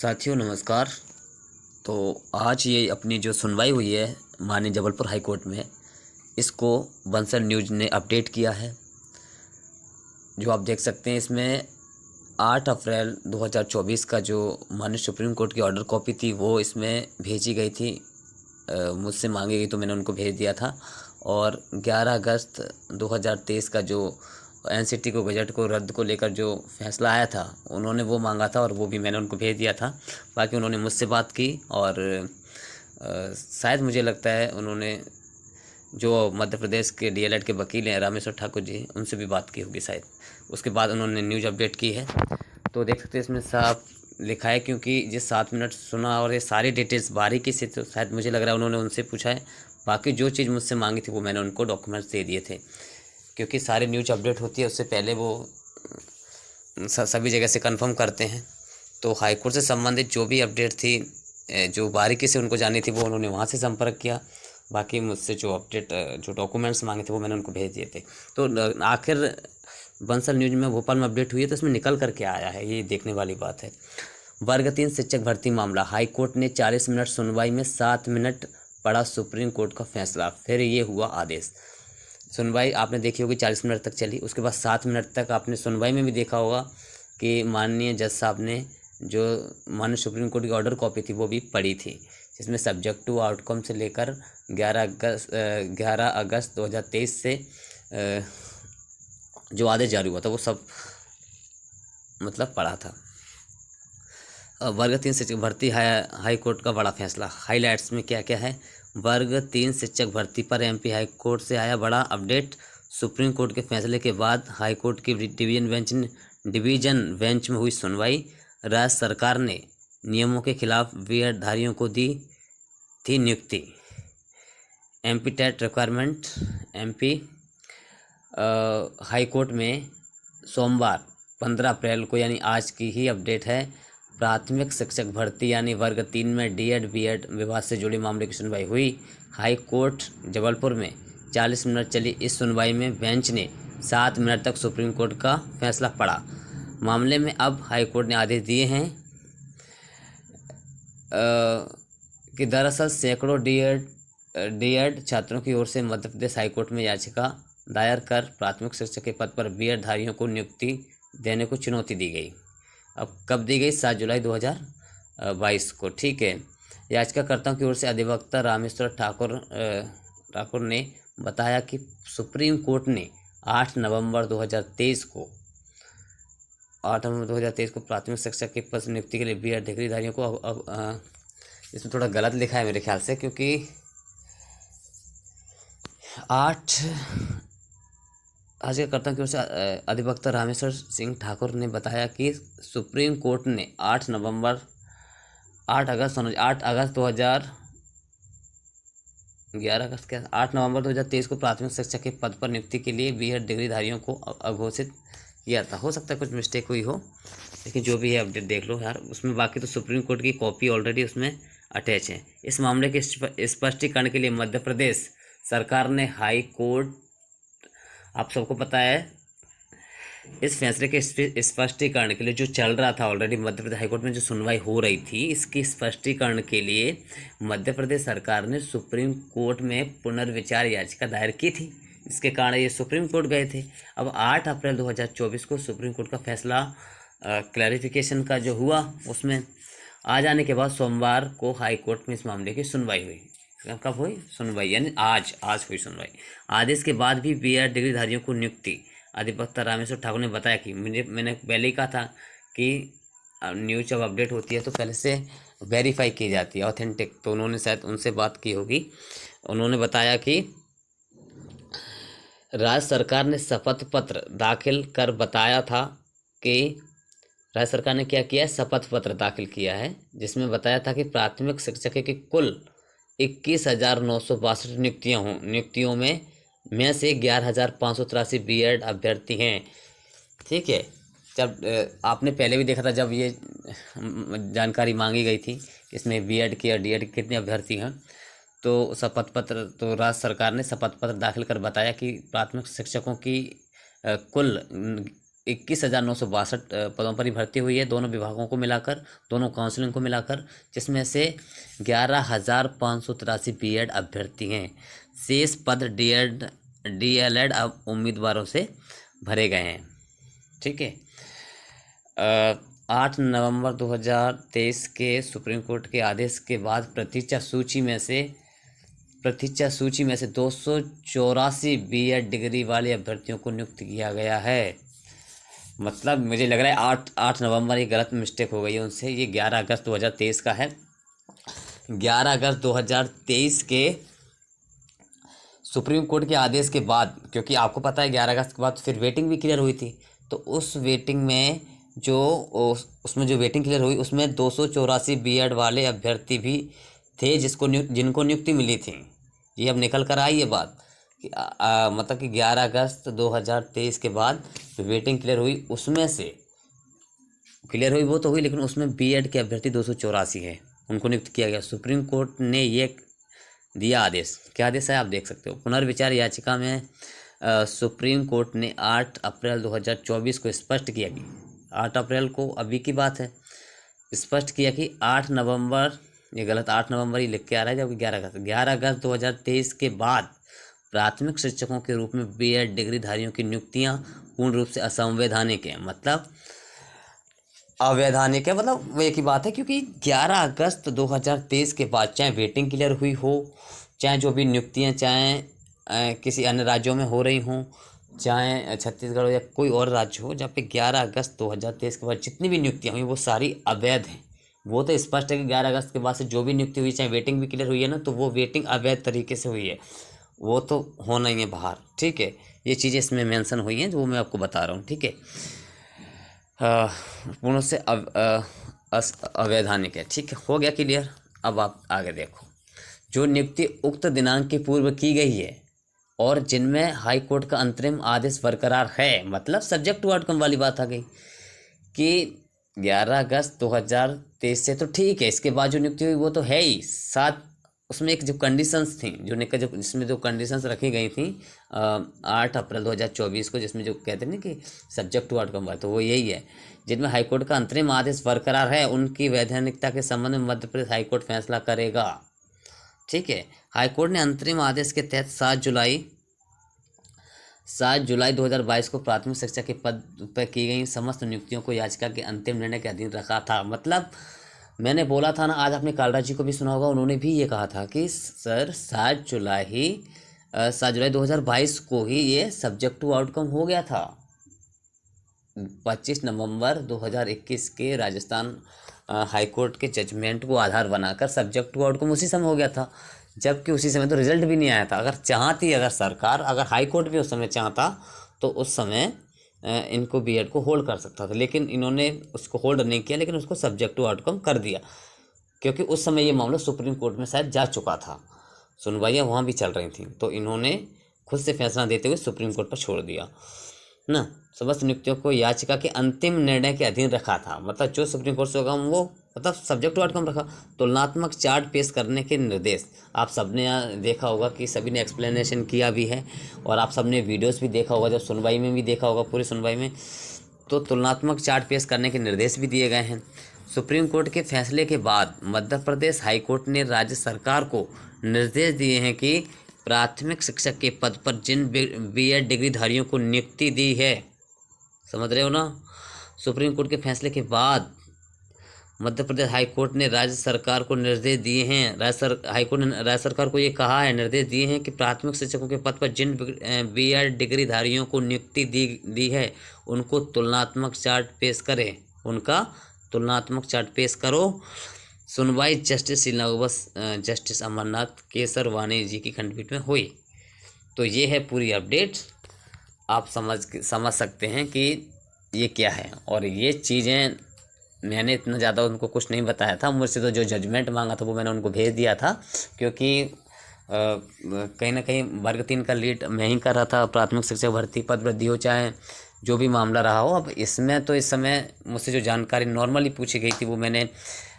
साथियों नमस्कार। तो आज ये अपनी जो सुनवाई हुई है माननीय जबलपुर हाई कोर्ट में, इसको बंसल न्यूज़ ने अपडेट किया है। जो आप देख सकते हैं इसमें 8 अप्रैल 2024 का जो माननीय सुप्रीम कोर्ट की ऑर्डर कॉपी थी वो इसमें भेजी गई थी। मुझसे मांगी गई तो मैंने उनको भेज दिया था। और 11 अगस्त 2023 का जो एनसीटी को बजट को रद्द को लेकर जो फैसला आया था उन्होंने वो मांगा था और वो भी मैंने उनको भेज दिया था। बाकी उन्होंने मुझसे बात की और शायद मुझे लगता है उन्होंने जो मध्य प्रदेश के डीएलएड के वकील हैं रामेश्वर ठाकुर जी, उनसे भी बात की होगी शायद। उसके बाद उन्होंने न्यूज़ अपडेट की है। तो देख सकते हैं इसमें साफ लिखा है, क्योंकि जिस 7 मिनट सुना और ये सारी डिटेल्स बारीकी से, तो शायद मुझे लग रहा है उन्होंने उनसे पूछा है। बाकी जो चीज़ मुझसे मांगी थी वो मैंने उनको डॉक्यूमेंट्स दे दिए थे, क्योंकि सारी न्यूज़ अपडेट होती है उससे पहले वो सभी जगह से कंफर्म करते हैं। तो हाईकोर्ट से संबंधित जो भी अपडेट थी, जो बारीकी से उनको जानी थी, वो उन्होंने वहाँ से संपर्क किया। बाकी मुझसे जो अपडेट जो डॉक्यूमेंट्स मांगे थे वो मैंने उनको भेज दिए थे। तो आखिर बंसल न्यूज़ में भोपाल में अपडेट हुई है तो इसमें निकल कर के आया है, ये देखने वाली बात है। वर्ग 3 शिक्षक भर्ती मामला, हाईकोर्ट ने 40 मिनट सुनवाई में 7 मिनट पढ़ा सुप्रीम कोर्ट का फैसला, फिर ये हुआ आदेश। सुनवाई आपने देखी होगी 40 मिनट तक चली, उसके बाद 7 मिनट तक आपने सुनवाई में भी देखा होगा कि माननीय जज साहब ने जो माननीय सुप्रीम कोर्ट की ऑर्डर कॉपी थी वो भी पढ़ी थी, जिसमें सब्जेक्ट टू आउटकम से लेकर 11 अगस्त 2023 से जो आदेश जारी हुआ था वो सब मतलब पढ़ा था। वर्ग 3 शिक्षक भर्ती हाई कोर्ट का बड़ा फैसला, हाईलाइट्स में क्या क्या है। वर्ग 3 शिक्षक भर्ती पर एमपी हाई कोर्ट से आया बड़ा अपडेट। सुप्रीम कोर्ट के फैसले के बाद हाई कोर्ट की डिवीजन बेंच में हुई सुनवाई। राज्य सरकार ने नियमों के खिलाफ बीएड धारियों को दी थी नियुक्ति। MP TET requirement, MP high court में सोमवार 15 अप्रैल को यानी आज की ही अपडेट है। प्राथमिक शिक्षक भर्ती यानी वर्ग 3 में डीएड बीएड विवाद से जुड़े मामले की सुनवाई हुई। हाई कोर्ट जबलपुर में 40 मिनट चली इस सुनवाई में बेंच ने 7 मिनट तक सुप्रीम कोर्ट का फैसला पढ़ा। मामले में अब हाई कोर्ट ने आदेश दिए हैं कि दरअसल सैकड़ों डीएड छात्रों की ओर से मध्य प्रदेश हाई कोर्ट में याचिका दायर कर प्राथमिक शिक्षक के पद पर बीएड धारियों को नियुक्ति देने को चुनौती दी गई। अब कब दी गई? 7 जुलाई 2022 को। ठीक है। याचिकाकर्ताओं की ओर से अधिवक्ता रामेश्वर ठाकुर ने बताया कि सुप्रीम कोर्ट ने 8 नवंबर 2023 को प्राथमिक शिक्षक के पद नियुक्ति के लिए बीएड डिग्रीधारियों को अब इसमें थोड़ा गलत लिखा है मेरे ख्याल से, क्योंकि 8 याचिकाकर्ताओं की ओर से अधिवक्ता रामेश्वर सिंह ठाकुर ने बताया कि सुप्रीम कोर्ट ने 8 नवंबर 2023 को प्राथमिक शिक्षक के पद पर नियुक्ति के लिए बीएड डिग्रीधारियों को अघोषित किया था। हो सकता है कुछ मिस्टेक हुई हो, लेकिन जो भी है अपडेट देख लो यार उसमें। बाकी तो सुप्रीम कोर्ट की कॉपी ऑलरेडी उसमें अटैच है। इस मामले के स्पष्टीकरण के लिए मध्य प्रदेश सरकार ने हाई कोर्ट, आप सबको पता है, इस फैसले के स्पष्टीकरण के लिए जो चल रहा था ऑलरेडी मध्य प्रदेश हाईकोर्ट में जो सुनवाई हो रही थी, इसकी स्पष्टीकरण के लिए मध्य प्रदेश सरकार ने सुप्रीम कोर्ट में पुनर्विचार याचिका दायर की थी, जिसके कारण ये सुप्रीम कोर्ट गए थे। अब 8 अप्रैल 2024 को सुप्रीम कोर्ट का फैसला क्लैरिफिकेशन का जो हुआ उसमें आ जाने के बाद सोमवार को हाई कोर्ट में इस मामले की सुनवाई हुई। कब हुई सुनवाई? यानी आज हुई सुनवाई। आदेश के बाद भी बीएड डिग्रीधारियों को नियुक्ति। अधिवक्ता रामेश्वर ठाकुर ने बताया कि मैंने पहले ही कहा था कि न्यूज़ जब अपडेट होती है तो पहले से वेरीफाई की जाती है, ऑथेंटिक। तो उन्होंने शायद उनसे बात की होगी। उन्होंने बताया कि राज्य सरकार ने शपथ पत्र दाखिल कर बताया था कि राज्य सरकार ने क्या किया है, शपथ पत्र दाखिल किया है, जिसमें बताया था कि प्राथमिक शिक्षक की कुल 21,962 नियुक्तियों में से 11,583 बीएड अभ्यर्थी हैं। ठीक है। जब आपने पहले भी देखा था जब ये जानकारी मांगी गई थी इसमें बीएड की और डीएड के कितने अभ्यर्थी हैं, तो शपथ पत्र तो राज्य सरकार ने शपथ पत्र दाखिल कर बताया कि प्राथमिक शिक्षकों की कुल 21,962 पदों पर ही भर्ती हुई है, दोनों विभागों को मिलाकर, दोनों काउंसलिंग को मिलाकर, जिसमें से 11,583 बीएड अभ्यर्थी हैं। शेष पद डीएलएड उम्मीदवारों से भरे गए हैं। ठीक है। 8 नवंबर 2023 के सुप्रीम कोर्ट के आदेश के बाद प्रतीक्षा सूची में से 284 बीएड डिग्री वाले अभ्यर्थियों को नियुक्त किया गया है। मतलब मुझे लग रहा है 8 नवंबर, ये गलत मिस्टेक हो गई है उनसे, ये 11 अगस्त 2023 का है। 11 अगस्त 2023 के सुप्रीम कोर्ट के आदेश के बाद, क्योंकि आपको पता है 11 अगस्त के बाद फिर वेटिंग भी क्लियर हुई थी, तो उस वेटिंग में उसमें जो वेटिंग क्लियर हुई उसमें 284 बीएड वाले अभ्यर्थी भी थे जिनको नियुक्ति मिली थी। ये अब निकल कर आई ये बात कि मतलब कि 11 अगस्त 2023 के बाद जो वेटिंग क्लियर हुई उसमें से क्लियर हुई वो तो हुई, लेकिन उसमें बीएड के अभ्यर्थी 284 हैं, उनको नियुक्त किया गया। सुप्रीम कोर्ट ने ये दिया आदेश। क्या आदेश है आप देख सकते हो। पुनर्विचार याचिका में सुप्रीम कोर्ट ने 8 अप्रैल 2024 को स्पष्ट किया कि 8 अप्रैल को अभी की बात है, स्पष्ट किया कि 8 नवंबर, ये गलत 8 नवंबर ही लिख के आ रहा है जबकि 11 अगस्त 2023 के बाद प्राथमिक शिक्षकों के रूप में बीएड डिग्रीधारियों की नियुक्तियां पूर्ण रूप से असंवैधानिक है। मतलब अवैधानिक है, मतलब वो एक ही बात है, क्योंकि 11 अगस्त 2023 के बाद चाहे वेटिंग क्लियर हुई हो, चाहे जो भी नियुक्तियां चाहे किसी अन्य राज्यों में हो रही हों, चाहे छत्तीसगढ़ हो या कोई और राज्य हो, जब पे 11 अगस्त 2023 के बाद जितनी भी नियुक्तियां हुई वो सारी अवैध हैं। वो तो स्पष्ट है कि 11 अगस्त के बाद से जो भी नियुक्ति हुई, चाहे वेटिंग भी क्लियर हुई है ना, तो वो वेटिंग अवैध तरीके से हुई है, वो तो होना ही है बाहर। ठीक है, ये चीज़ें इसमें मेंशन हुई हैं जो मैं आपको बता रहा हूँ। ठीक है, पूर्ण से अवैधानिक है। ठीक है, हो गया क्लियर। अब आप आगे देखो, जो नियुक्ति उक्त दिनांक के पूर्व की गई है और जिनमें हाई कोर्ट का अंतरिम आदेश बरकरार है, मतलब सब्जेक्ट टू आउटकम वाली बात आ गई कि 11 अगस्त 2023 से तो ठीक है, इसके बाद जो नियुक्ति हुई वो तो है ही, साथ उसमें एक जो कंडीशंस थी जिसमें जो कंडीशंस रखी गई थी 8 अप्रैल 2024 को, जिसमें जो कहते हैं ना कि सब्जेक्ट टू आउटकम वाला, तो वो यही है। जिनमें हाईकोर्ट का अंतरिम आदेश बरकरार है उनकी वैधानिकता के संबंध में मध्य प्रदेश हाईकोर्ट फैसला करेगा। ठीक है, हाईकोर्ट ने अंतरिम आदेश के तहत 7 जुलाई 2022 को प्राथमिक शिक्षा के पद पर की गई समस्त नियुक्तियों को याचिका के अंतिम निर्णय के अधीन रखा था। मतलब मैंने बोला था ना, आज आपने कालरा जी को भी सुना होगा, उन्होंने भी ये कहा था कि सर 7 जुलाई 2022 को ही ये सब्जेक्ट टू आउटकम हो गया था। 25 नवंबर 2021 के राजस्थान हाईकोर्ट के जजमेंट को आधार बनाकर सब्जेक्ट टू आउटकम उसी समय हो गया था, जबकि उसी समय तो रिजल्ट भी नहीं आया था। अगर सरकार, अगर हाईकोर्ट भी उस समय चाहता तो उस समय इनको बीएड को होल्ड कर सकता था, लेकिन इन्होंने उसको होल्ड नहीं किया, लेकिन उसको सब्जेक्ट टू आउटकम कर दिया, क्योंकि उस समय ये मामला सुप्रीम कोर्ट में शायद जा चुका था, सुनवाइयाँ वहाँ भी चल रही थी, तो इन्होंने खुद से फैसला देते हुए सुप्रीम कोर्ट पर छोड़ दिया ना। समस्त नियुक्तियों को याचिका के अंतिम निर्णय के अधीन रखा था, मतलब जो सुप्रीम कोर्ट से होगा वो मतलब सब्जेक्ट टू आउटकम रखा। तुलनात्मक चार्ट पेश करने के निर्देश आप सबने देखा होगा कि सभी ने एक्सप्लेनेशन किया भी है, और आप सबने वीडियोस भी देखा होगा, जब सुनवाई में भी देखा होगा, पूरी सुनवाई में, तो तुलनात्मक चार्ट पेश करने के निर्देश भी दिए गए हैं। सुप्रीम कोर्ट के फैसले के बाद मध्य प्रदेश हाईकोर्ट ने राज्य सरकार को निर्देश दिए हैं कि प्राथमिक शिक्षक के पद पर जिन बीएड डिग्रीधारियों को नियुक्ति दी है, समझ रहे हो ना, सुप्रीम कोर्ट के फैसले के बाद मध्य प्रदेश हाईकोर्ट ने राज्य सरकार को निर्देश दिए हैं, हाईकोर्ट ने राज्य सरकार को ये कहा है, निर्देश दिए हैं कि प्राथमिक शिक्षकों के पद पर जिन बीएड डिग्रीधारियों को नियुक्ति दी है उनको तुलनात्मक चार्ट पेश करें, उनका तुलनात्मक चार्ट पेश करो। सुनवाई जस्टिस श्रीनिवास जस्टिस अमरनाथ केसरवानी जी की खंडपीठ में हुई। तो ये है पूरी अपडेट, आप समझ सकते हैं कि ये क्या है। और ये चीज़ें मैंने इतना ज़्यादा उनको कुछ नहीं बताया था, मुझसे तो जो जजमेंट मांगा था वो मैंने उनको भेज दिया था, क्योंकि कहीं ना कहीं वर्ग 3 का लीड मैं ही कर रहा था। प्राथमिक शिक्षक भर्ती पद वृद्धि हो चाहे जो भी मामला रहा हो, अब इसमें तो इस समय मुझसे जो जानकारी नॉर्मली पूछी गई थी वो मैंने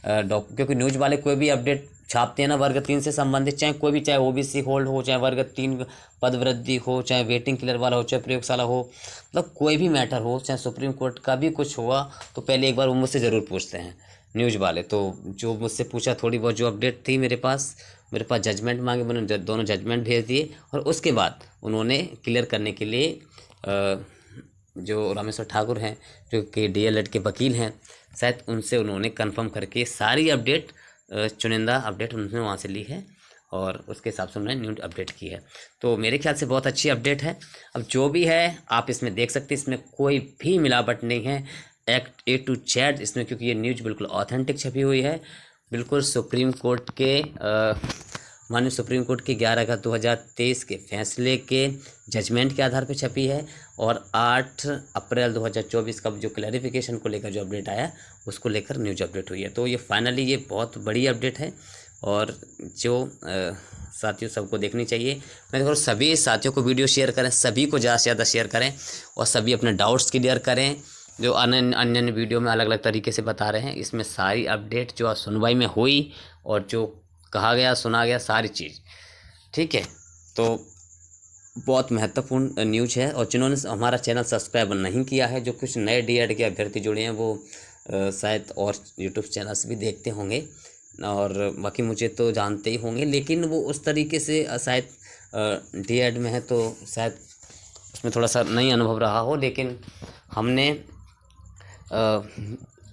क्योंकि न्यूज़ वाले कोई भी अपडेट छापते हैं ना वर्ग 3 से संबंधित, चाहे कोई भी, चाहे ओबीसी होल्ड हो, चाहे वर्ग 3 पद वृद्धि हो, चाहे वेटिंग क्लियर वाला हो, चाहे प्रयोगशाला हो, मतलब कोई भी मैटर हो, चाहे सुप्रीम कोर्ट का भी कुछ हुआ, तो पहले एक बार वो मुझसे ज़रूर पूछते हैं न्यूज़ वाले। तो जो मुझसे पूछा, थोड़ी बहुत जो अपडेट थी मेरे पास जजमेंट मांगे, मैंने दोनों जजमेंट भेज दिए, और उसके बाद उन्होंने क्लियर करने के लिए जो रामेश्वर ठाकुर हैं, जो कि डीएलएड के वकील हैं, शायद उनसे उन्होंने कंफर्म करके सारी अपडेट, चुनिंदा अपडेट उन्होंने वहाँ से ली है, और उसके हिसाब से उन्होंने न्यूज़ अपडेट की है। तो मेरे ख्याल से बहुत अच्छी अपडेट है। अब जो भी है आप इसमें देख सकते हैं, इसमें कोई भी मिलावट नहीं है, एक्ट A to Z इसमें, क्योंकि ये न्यूज़ बिल्कुल ऑथेंटिक छपी हुई है, बिल्कुल सुप्रीम कोर्ट के माननीय सुप्रीम कोर्ट के 11 अगस्त 2023 के फैसले के जजमेंट के आधार पर छपी है, और 8 अप्रैल 2024 का जो क्लैरिफिकेशन को लेकर जो अपडेट आया, उसको लेकर न्यूज़ अपडेट हुई है। तो ये फाइनली ये बहुत बड़ी अपडेट है, और जो साथियों सबको देखनी चाहिए। मैं देखो सभी साथियों को वीडियो शेयर करें, सभी को ज़्यादा से ज़्यादा शेयर करें, और सभी अपने डाउट्स क्लियर करें, जो अन्य वीडियो में अलग अलग तरीके से बता रहे हैं। इसमें सारी अपडेट जो सुनवाई में हुई और जो कहा गया, सुना गया, सारी चीज़ ठीक है। तो बहुत महत्वपूर्ण न्यूज़ है, और जिन्होंने हमारा चैनल सब्सक्राइब नहीं किया है, जो कुछ नए डीएड के अभ्यर्थी जुड़े हैं, वो शायद और यूट्यूब चैनल्स भी देखते होंगे, और बाकी मुझे तो जानते ही होंगे, लेकिन वो उस तरीके से शायद डीएड में है, तो शायद उसमें थोड़ा सा नई अनुभव रहा हो, लेकिन हमने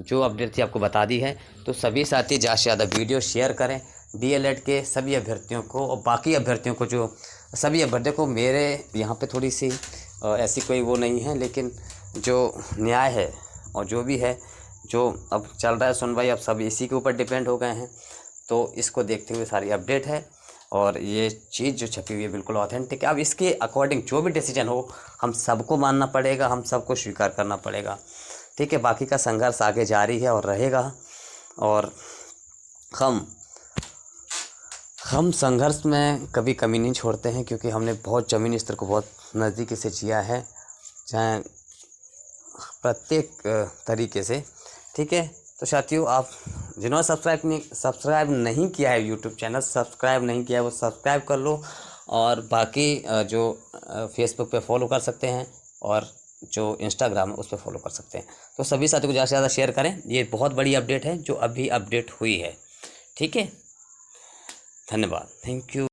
जो अपडेट थी आपको बता दी है। तो सभी साथी ज़्यादा से ज़्यादा वीडियो शेयर करें डीएलएड के सभी अभ्यर्थियों को, और बाकी अभ्यर्थियों को, जो सभी अभ्यर्थियों को। मेरे यहाँ पे थोड़ी सी ऐसी कोई वो नहीं है, लेकिन जो न्याय है और जो भी है, जो अब चल रहा है सुनवाई, अब सब इसी के ऊपर डिपेंड हो गए हैं। तो इसको देखते हुए सारी अपडेट है, और ये चीज़ जो छपी हुई है बिल्कुल ऑथेंटिक है। अब इसके अकॉर्डिंग जो भी डिसीजन हो, हम सबको मानना पड़ेगा, हम सबको स्वीकार करना पड़ेगा, ठीक है। बाकी का संघर्ष आगे जारी है और रहेगा, और हम संघर्ष में कभी कमी नहीं छोड़ते हैं, क्योंकि हमने बहुत ज़मीनी स्तर को बहुत नज़दीकी से जिया है, चाहे प्रत्येक तरीके से, ठीक है। तो साथियों, आप जिन्होंने सब्सक्राइब नहीं किया है, यूट्यूब चैनल सब्सक्राइब नहीं किया है, वो सब्सक्राइब कर लो, और बाकी जो फेसबुक पे फॉलो कर सकते हैं, और जो इंस्टाग्राम है उस पर फॉलो कर सकते हैं। तो सभी साथियों को ज़्यादा से ज़्यादा शेयर करें। ये बहुत बड़ी अपडेट है जो अभी अपडेट हुई है, ठीक है। धन्यवाद, थैंक यू।